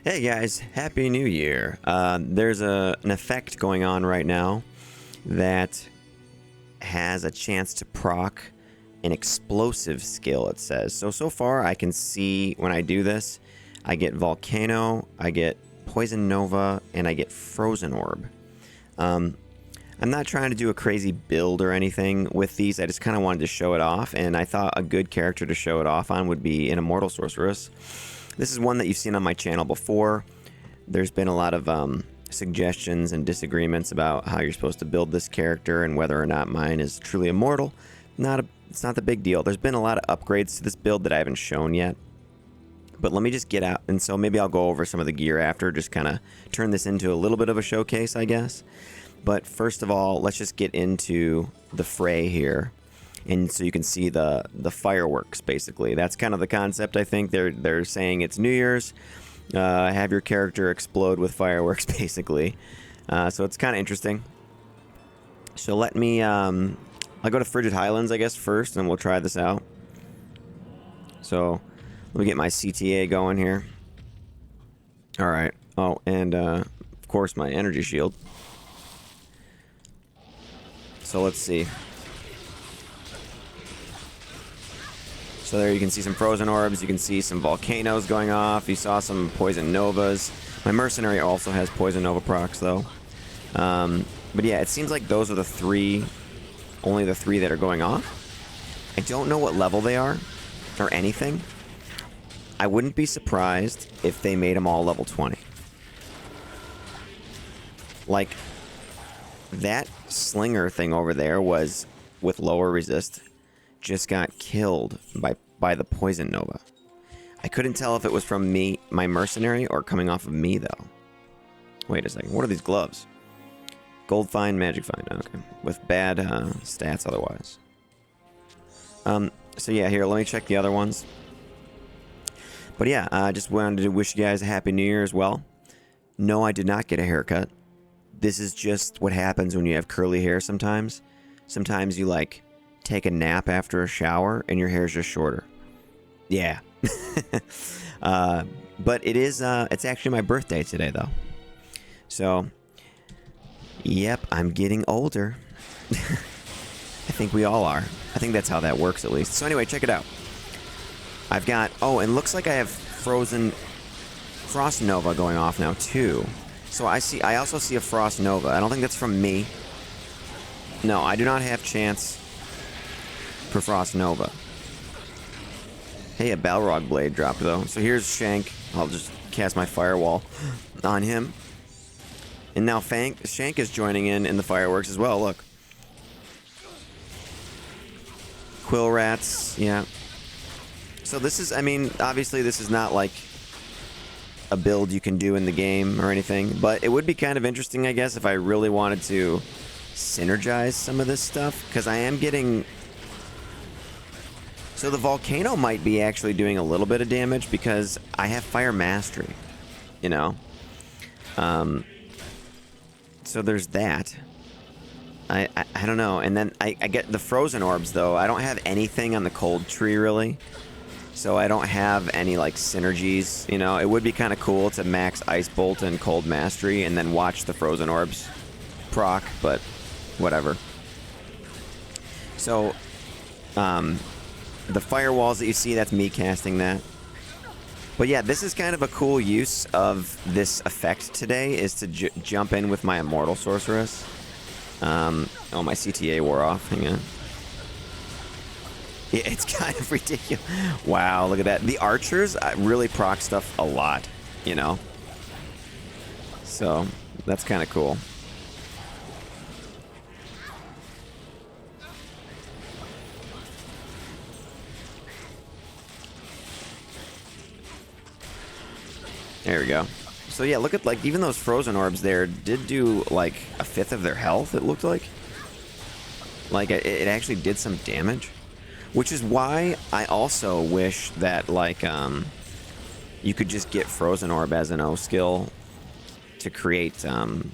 Hey guys, Happy New Year. There's an effect going on right now that has a chance to proc an explosive skill, it says. So far I can see when I do this, I get Volcano, I get Poison Nova, and I get Frozen Orb. I'm not trying to do a crazy build or anything with these, I just kind of wanted to show it off, and I thought a good character to show it off on would be an Immortal sorceress. This is one that you've seen on my channel before. There's been a lot of suggestions and disagreements about how you're supposed to build this character and whether or not mine is truly immortal. It's not the big deal. There's been a lot of upgrades to this build that I haven't shown yet. But let me just get out, and so maybe I'll go over some of the gear after, just kind of turn this into a little bit of a showcase, I guess. But first of all, let's just get into the fray here. And so you can see the fireworks, basically. That's kind of the concept, I think. They're saying it's New Year's. Have your character explode with fireworks, basically. So it's kind of interesting. So let me... I'll go to Frigid Highlands, I guess, first, and we'll try this out. So let me get my CTA going here. Alright. Oh, and of course my energy shield. So let's see. So there you can see some Frozen Orbs, you can see some Volcanoes going off, you saw some Poison Novas. My Mercenary also has Poison Nova procs though. But yeah, it seems like those are the three, only the three that are going off. I don't know what level they are, or anything. I wouldn't be surprised if they made them all level 20. Like, that Slinger thing over there was with lower resist. Just got killed by the Poison Nova. I couldn't tell if it was from me, my Mercenary, or coming off of me, though. Wait a second. What are these gloves? Gold Find, Magic Find. Okay. With bad stats otherwise. So yeah, here, let me check the other ones. But yeah, I just wanted to wish you guys a Happy New Year as well. No, I did not get a haircut. This is just what happens when you have curly hair sometimes. Sometimes you, like, take a nap after a shower and your hair's just shorter. Yeah. But it is, it's actually my birthday today, though. So, yep, I'm getting older. I think we all are. I think that's how that works, at least. So anyway, check it out. I've got, oh, and looks like I have Frost Nova going off now, too. So I also see a Frost Nova. I don't think that's from me. No, I do not have chance for Frost Nova. Hey, a Balrog Blade dropped, though. So here's Shank. I'll just cast my Firewall on him. And now Shank is joining in the fireworks as well, look. Quill Rats, yeah. So this is, I mean, obviously this is not like a build you can do in the game or anything, but it would be kind of interesting, I guess, if I really wanted to synergize some of this stuff, because I am getting... So the Volcano might be actually doing a little bit of damage because I have Fire Mastery, you know? So there's that. I don't know. And then I get the Frozen Orbs, though. I don't have anything on the Cold Tree, really. So I don't have any, like, synergies, you know? It would be kind of cool to max Ice Bolt and Cold Mastery and then watch the Frozen Orbs proc, but whatever. So, the firewalls that you see, that's me casting that. But yeah, this is kind of a cool use of this effect today, is to jump in with my Immortal sorceress. Oh, my CTA wore off. Hang on. Yeah, it's kind of ridiculous. Wow, look at that. The archers really proc stuff a lot, you know? So, that's kind of cool. There we go. So yeah, look at, like, even those Frozen Orbs there did do, like, a fifth of their health, it looked like. Like, it actually did some damage. Which is why I also wish that, like, you could just get Frozen Orb as an O skill to create some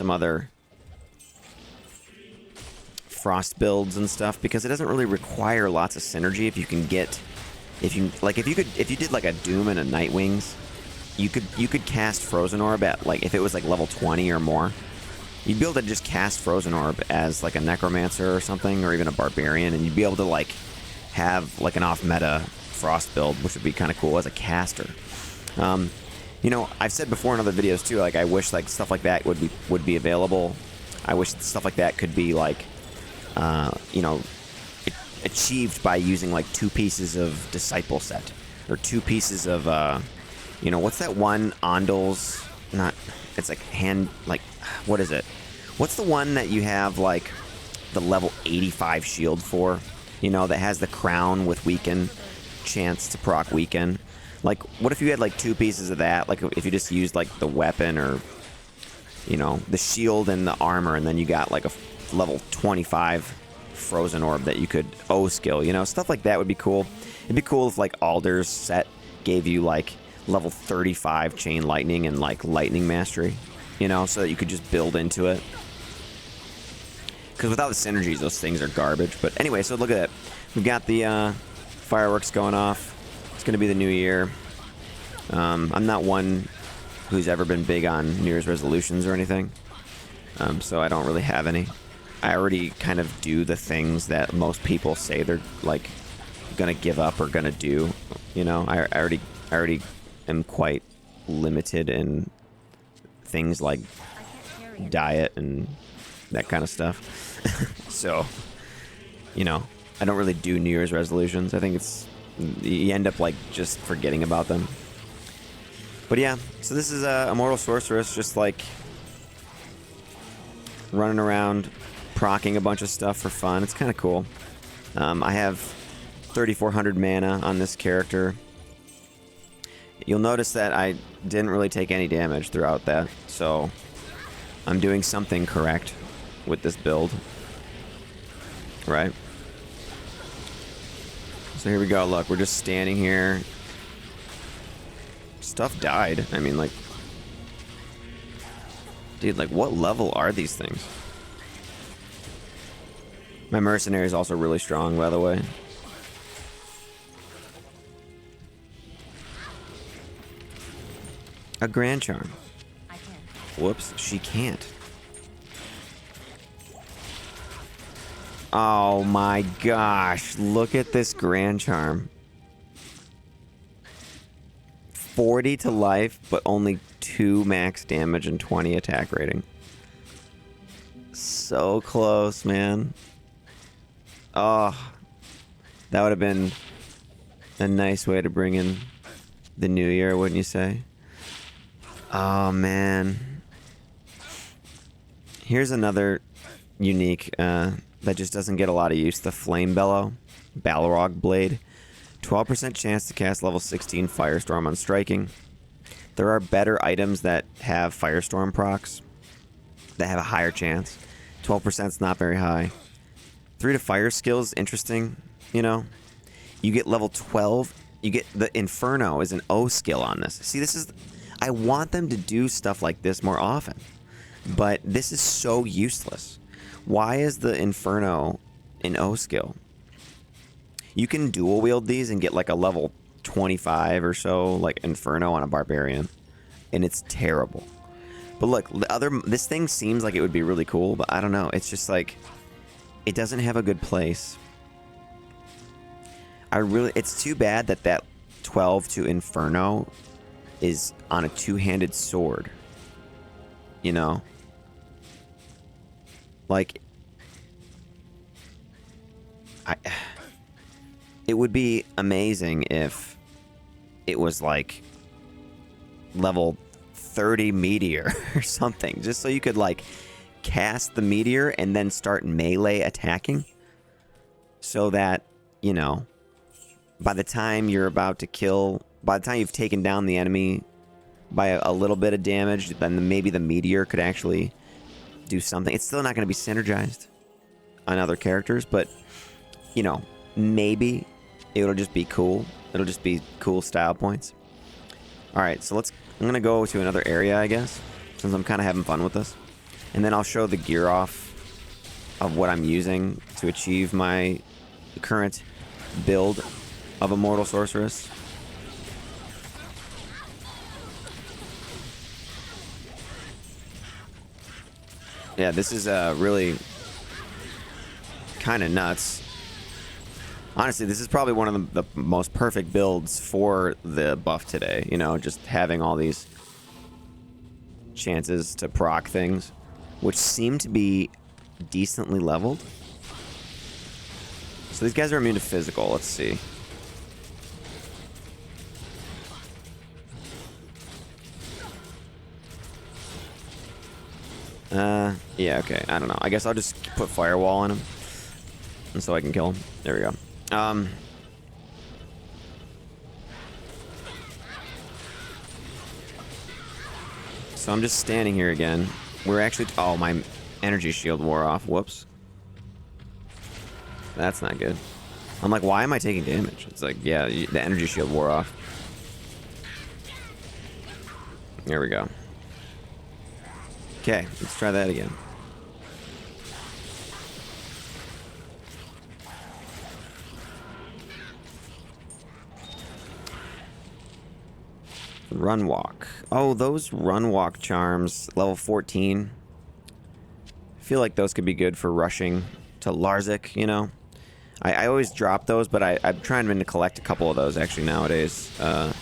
other Frost builds and stuff, because it doesn't really require lots of synergy if you can get... If you did like a Doom and a Nightwings, you could cast Frozen Orb at, like, if it was like level 20 or more, you'd be able to just cast Frozen Orb as like a Necromancer or something, or even a Barbarian, and you'd be able to like have like an off-meta Frost build, which would be kind of cool as a caster. You know, I've said before in other videos too, like I wish like stuff like that would be available. I wish stuff like that could be like, you know, achieved by using like 2 pieces of Disciple Set, or 2 pieces of, you know, what's that one Ondul's, not, it's like what is it? What's the one that you have like the level 85 shield for? You know, that has the crown with weaken, chance to proc weaken. Like, what if you had like 2 pieces of that? Like, if you just used like the weapon, or, you know, the shield and the armor, and then you got like a level 25 Frozen Orb that you could O-skill, you know, stuff like that would be cool. It'd be cool if like Alder's set gave you like level 35 Chain Lightning and like Lightning Mastery, you know, so that you could just build into it. Because without the synergies, those things are garbage. But anyway, so look at that. We've got the fireworks going off. It's going to be the new year. I'm not one who's ever been big on New Year's resolutions or anything, so I don't really have any. I already kind of do the things that most people say they're like gonna give up or gonna do. You know, I already am quite limited in things like diet and that kind of stuff. So, you know, I don't really do New Year's resolutions. I think it's, you end up like just forgetting about them. But yeah, so this is a Immortal Sorceress, just like running around proccing a bunch of stuff for fun. It's kind of cool. I have 3,400 mana on this character. You'll notice that I didn't really take any damage throughout that, so I'm doing something correct with this build. Right? So here we go, look, we're just standing here. Stuff died. I mean, like... Dude, like, what level are these things? My mercenary is also really strong, by the way. A Grand Charm. Whoops, she can't. Oh my gosh, look at this Grand Charm. 40 to life, but only 2 max damage and 20 attack rating. So close, man. Oh, that would have been a nice way to bring in the new year, wouldn't you say? Oh, man. Here's another unique that just doesn't get a lot of use. The Flame Bellow. Balrog Blade. 12% chance to cast level 16 Firestorm on striking. There are better items that have Firestorm procs that have a higher chance. 12% is not very high. 3 to fire skills, interesting, you know. You get level 12. You get the Inferno is an O skill on this. See, this is... I want them to do stuff like this more often. But this is so useless. Why is the Inferno an O skill? You can dual wield these and get like a level 25 or so, like Inferno on a Barbarian. And it's terrible. But look, this thing seems like it would be really cool, but I don't know. It's just like, it doesn't have a good place. It's too bad that that 12 to Inferno is on a two-handed sword. You know? Like, it would be amazing if it was like level 30 meteor or something, just so you could like cast the meteor and then start melee attacking, so that, you know, by the time you've taken down the enemy by a little bit of damage, then maybe the meteor could actually do something. It's still not going to be synergized on other characters, but, you know, maybe it'll just be cool. It'll just be cool style points. Alright, so I'm going to go to another area, I guess, since I'm kind of having fun with this. And then I'll show the gear off of what I'm using to achieve my current build of Immortal Sorceress. Yeah, this is really kind of nuts. Honestly, this is probably one of the most perfect builds for the buff today. You know, just having all these chances to proc things, which seem to be decently leveled. So these guys are immune to physical. Let's see. Yeah, okay. I don't know. I guess I'll just put firewall on him, and so I can kill him. There we go. So I'm just standing here again. We're actually... Oh, my energy shield wore off. Whoops. That's not good. I'm like, why am I taking damage? It's like, yeah, the energy shield wore off. There we go. Okay, let's try that again. Run walk. Oh, those run walk charms, level 14. I feel like those could be good for rushing to Larzik, you know? I always drop those, but I'm trying to collect a couple of those actually nowadays. I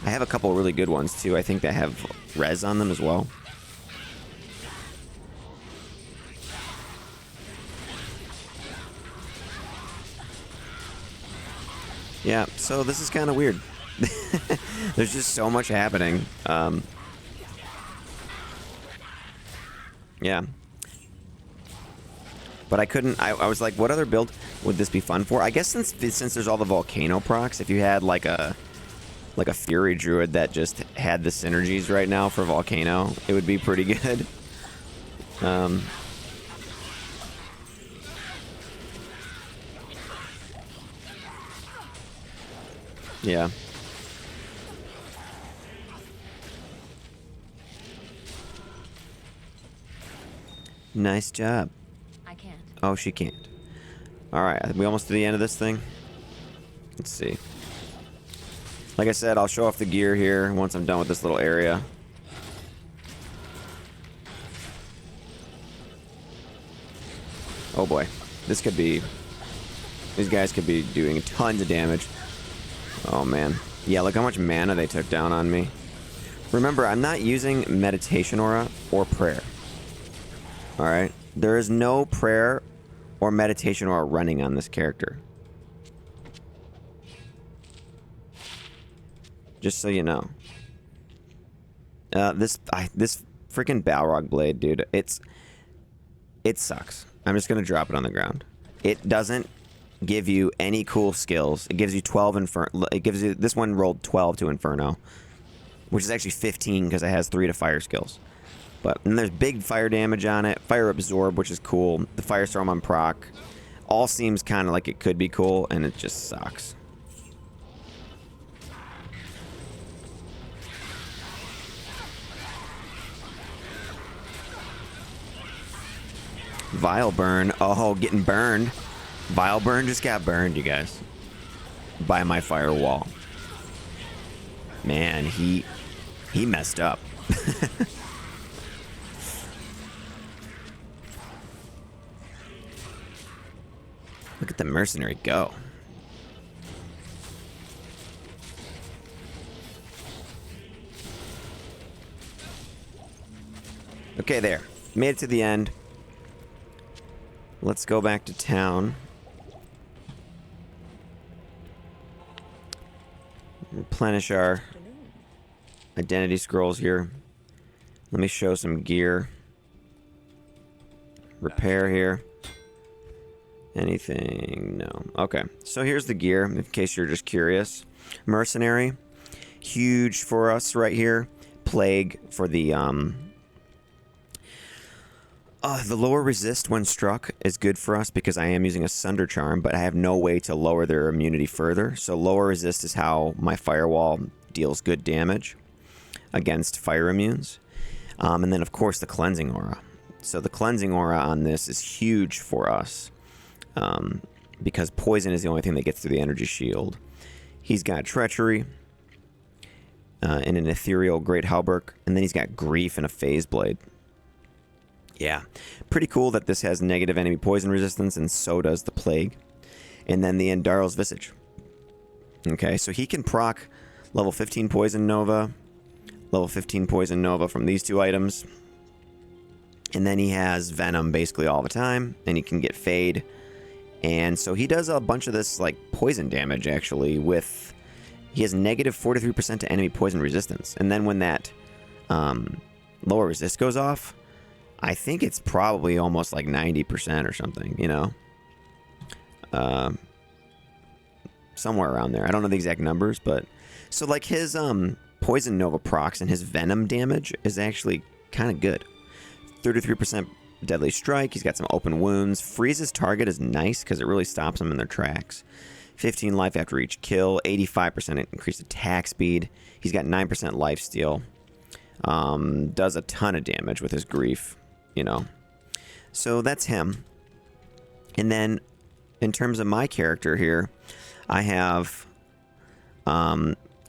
have a couple of really good ones too. I think that have res on them as well. Yeah, so this is kind of weird. There's just so much happening. Yeah. But I couldn't... I was like, what other build would this be fun for? I guess since there's all the volcano procs, if you had like a Fury Druid that just had the synergies right now for volcano, it would be pretty good. Yeah. Nice job. I can't. Oh, she can't. Alright, we almost to the end of this thing? Let's see. Like I said, I'll show off the gear here once I'm done with this little area. Oh boy. This could be... These guys could be doing tons of damage. Oh man. Yeah, look how much mana they took down on me. Remember, I'm not using meditation aura or prayer. Alright? There is no prayer or meditation aura running on this character. Just so you know. This freaking Balrog blade, dude, it sucks. I'm just gonna drop it on the ground. It doesn't give you any cool skills. It gives you 12 Inferno. It gives you... This one rolled 12 to Inferno, which is actually 15 because it has 3 to fire skills. But and there's big fire damage on it. Fire absorb, which is cool. The firestorm on proc. All seems kind of like it could be cool, and it just sucks. Vile burn. Oh, getting burned. Vile burn just got burned, you guys. By my firewall. Man, he messed up. Look at the mercenary go. Okay, there. Made it to the end. Let's go back to town. Replenish our identity scrolls here. Let me show some gear. Repair here. Anything? No. Okay. So here's the gear, in case you're just curious. Mercenary. Huge for us right here. Plague for the lower resist when struck is good for us because I am using a Sunder Charm, but I have no way to lower their immunity further. So lower resist is how my firewall deals good damage against fire immunes. And then, of course, the cleansing aura. So the cleansing aura on this is huge for us because poison is the only thing that gets through the energy shield. He's got treachery and an ethereal great halberd, and then he's got grief and a phase blade. Yeah, pretty cool that this has negative enemy poison resistance, and so does the Plague. And then the Endarl's Visage. Okay, so he can proc level 15 Poison Nova, level 15 Poison Nova from these two items. And then he has Venom basically all the time, and he can get Fade. And so he does a bunch of this like poison damage actually with... He has negative 43% to enemy poison resistance. And then when that lower resist goes off, I think it's probably almost like 90% or something, you know? Somewhere around there. I don't know the exact numbers, but... So like his Poison Nova procs and his Venom damage is actually kind of good. 33% Deadly Strike. He's got some open wounds. Freezes target is nice because it really stops them in their tracks. 15 life after each kill. 85% increased attack speed. He's got 9% lifesteal. Does a ton of damage with his grief, you know. So that's him. And then in terms of my character here, I have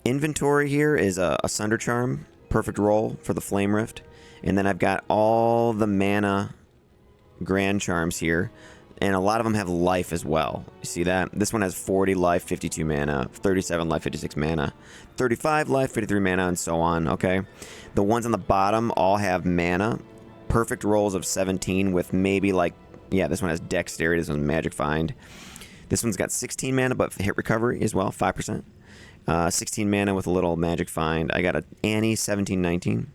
inventory here is a Sunder Charm. Perfect roll for the Flame Rift. And then I've got all the mana Grand Charms here. And a lot of them have life as well. You see that? This one has 40 life, 52 mana, 37 life, 56 mana, 35 life, 53 mana, and so on, okay? The ones on the bottom all have mana. Perfect rolls of 17 with maybe like... Yeah, this one has Dexterity, this one's Magic Find. This one's got 16 mana, but hit recovery as well, 5%. 16 mana with a little Magic Find. I got an Annie, 17, 19.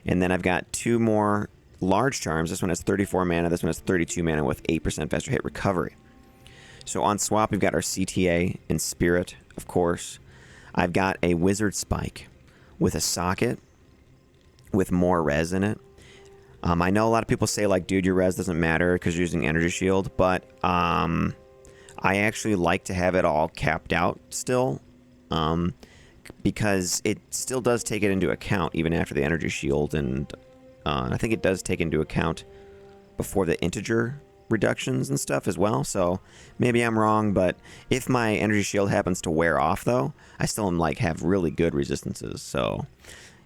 And then I've got two more large charms. This one has 34 mana. This one has 32 mana with 8% faster hit recovery. So on swap, we've got our CTA and Spirit, of course. I've got a Wizard Spike with a socket with more res in it. I know a lot of people say, like, dude, your res doesn't matter because you're using Energy Shield, but I actually like to have it all capped out still, because it still does take it into account even after the Energy Shield, and I think it does take into account before the integer reductions and stuff as well. So maybe I'm wrong, but if my Energy Shield happens to wear off, though, I still am like have really good resistances. So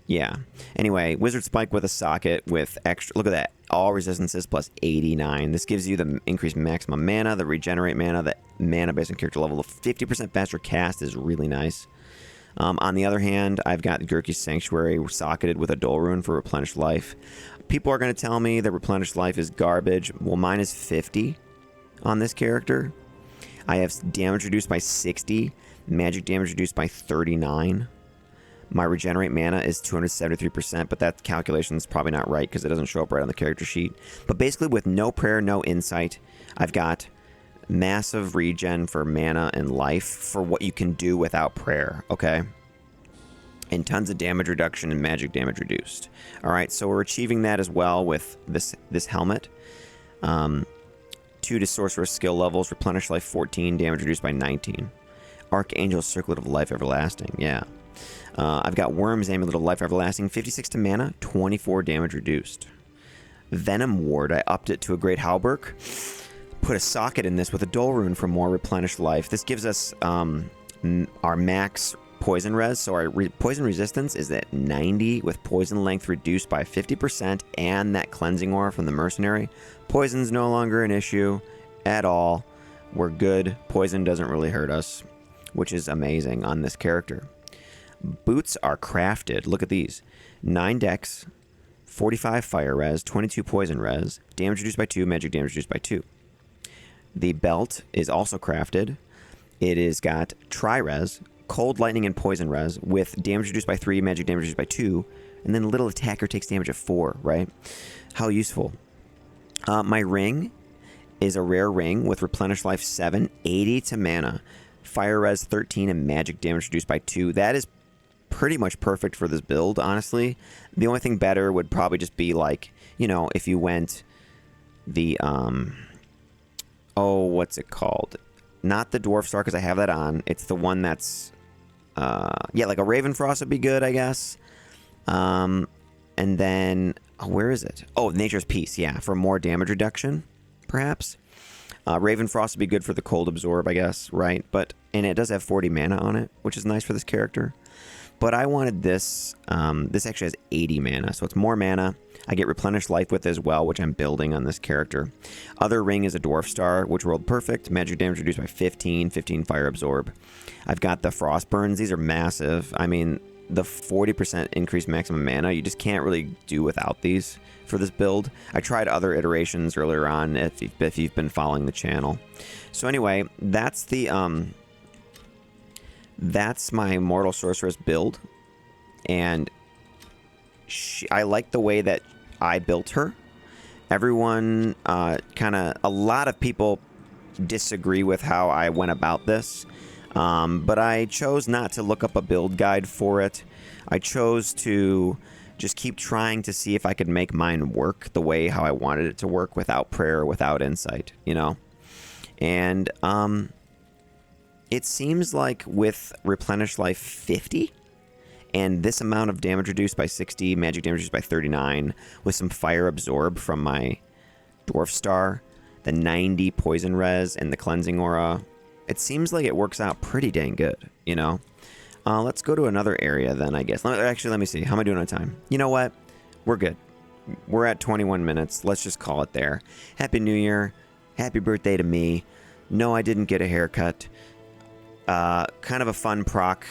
yeah. Anyway, Wizard Spike with a socket with extra. Look at that. All resistances plus 89. This gives you the increased maximum mana, the regenerate mana, the mana based on character level. The 50% faster cast is really nice. On the other hand, I've got Gurki's Sanctuary socketed with a Dole Rune for Replenished Life. People are going to tell me that Replenished Life is garbage. Well, mine is 50 on this character. I have damage reduced by 60, magic damage reduced by 39. My regenerate mana is 273%, but that calculation is probably not right because it doesn't show up right on the character sheet. But basically, with no prayer, no insight, I've got massive regen for mana and life for what you can do without prayer, okay? And tons of damage reduction and magic damage reduced. All right, so we're achieving that as well with this helmet. 2 to sorceress skill levels, replenish life 14, damage reduced by 19. Archangel Circlet of Life Everlasting, yeah. I've got Worm's Amulet of Life Everlasting, 56 to mana, 24 damage reduced. Venom Ward, I upped it to a Great Halberg. Put a socket in this with a Dole Rune for more replenished life. This gives us our max poison res, so our poison resistance is at 90 with poison length reduced by 50% and that cleansing aura from the mercenary. Poison's no longer an issue at all. We're good. Poison doesn't really hurt us, which is amazing on this character. Boots are crafted. Look at these. 9 dex, 45 fire res, 22 poison res, damage reduced by 2, magic damage reduced by 2. The belt is also crafted. It is got tri-res, cold lightning and poison res, with damage reduced by 3, magic damage reduced by 2, and then little attacker takes damage of 4, right? How useful. My ring is a rare ring with replenish life 7, 80 to mana, fire res 13, and magic damage reduced by 2. That is pretty much perfect for this build, honestly. The only thing better would probably just be like, you know, if you went the, oh, what's it called? Not the Dwarf Star, because I have that on. It's the one that's, yeah, like a Ravenfrost would be good, I guess. And then, oh, where is it? Oh, Nature's Peace, yeah, for more damage reduction, perhaps. Ravenfrost would be good for the Cold Absorb, I guess, right? But, and it does have 40 mana on it, which is nice for this character. But I wanted this. This actually has 80 mana, so it's more mana. I get replenished life with as well, which I'm building on this character. Other ring is a dwarf star, which rolled perfect. Magic damage reduced by 15, 15 fire absorb. I've got the frost burns. These are massive. I mean, the 40% increased maximum mana, you just can't really do without these for this build. I tried other iterations earlier on if you've been following the channel. So anyway, that's the that's my Immortal sorceress build, and I like the way that I built her. Everyone a lot of people disagree with how I went about this, but I chose not to look up a build guide for it. I chose to just keep trying to see if I could make mine work the way how I wanted it to work, without prayer, without insight, you know? And it seems like with replenish life 50 and this amount of damage reduced by 60, magic damage reduced by 39, with some fire absorb from my dwarf star, the 90 poison res, and the cleansing aura, it seems like it works out pretty dang good, you know? Let's go to another area then, I guess. Actually, let me see. How am I doing on time? You know what? We're good. We're at 21 minutes. Let's just call it there. Happy New Year. Happy birthday to me. No, I didn't get a haircut. Kind of a fun proc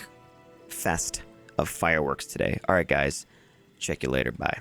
fest of fireworks today. All right, guys. Check you later. Bye.